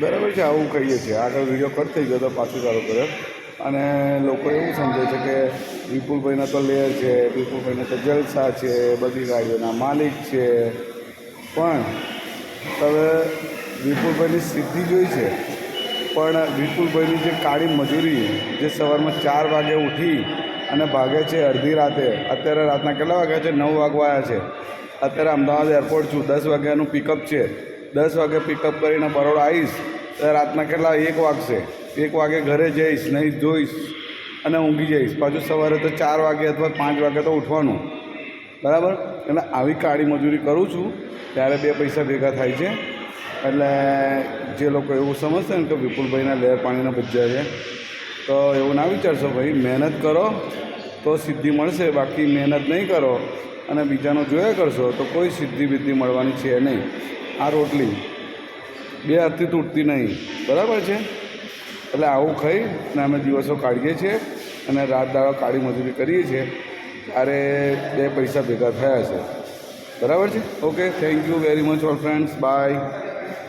બરાબર છે, આવું કહીએ છીએ. આગળ વિડીયો કટ થઈ ગયો તો પાછું ચાલુ કર્યો. અને લોકો એવું સમજે છે કે વિપુલભાઈના તો લેર છે, વિપુલભાઈના તો જલસા છે, બધી ગાડીઓના માલિક છે. પણ હવે વિપુલભાઈની સિદ્ધિ જોઈ છે, પણ વિપુલભાઈની જે કાળી મજૂરી, જે સવારમાં 4 વાગે ઉઠી અને ભાગે છે અડધી રાતે. અત્યારે રાતના કેટલા વાગ્યા છે? 9 વાગવા આવ્યા છે. અત્યારે અમદાવાદ એરપોર્ટ છું, 10 વાગ્યાનું પિકઅપ છે. 10 વાગે પિકઅપ કરીને બરોડા આવીશ તો રાતના કેટલા 1 વાગશે. 1 વાગે ઘરે જઈશ, નહીં જોઈશ અને ઊંઘી જઈશ. પાછું સવારે તો 4 વાગે અથવા 5 વાગે તો ઉઠવાનું. બરાબર? એટલે આવી કાળી મજૂરી કરું છું ત્યારે 2 પૈસા ભેગા થાય છે. એટલે જે લોકો એવું સમજશે ને કે વિપુલભાઈના લહેર પાણીના ભજીયા છે, તો એવું ના વિચારશો ભાઈ. મહેનત કરો તો સિદ્ધિ મળશે, બાકી મહેનત નહીં કરો અને બીજાનો જોયા કરશો તો કોઈ સિદ્ધિ બિદ્ધિ મળવાની છે નહીં. આ રોટલી 2 હાથથી તૂટતી નહીં. બરાબર છે? એટલે આવું ખાઈ અને અમે દિવસો કાઢીએ છીએ અને રાત દાડો કાળી મજૂરી કરીએ છીએ ત્યારે 2 પૈસા ભેગા થયા છે. બરાબર છે? Okay, thank you very much all friends. By.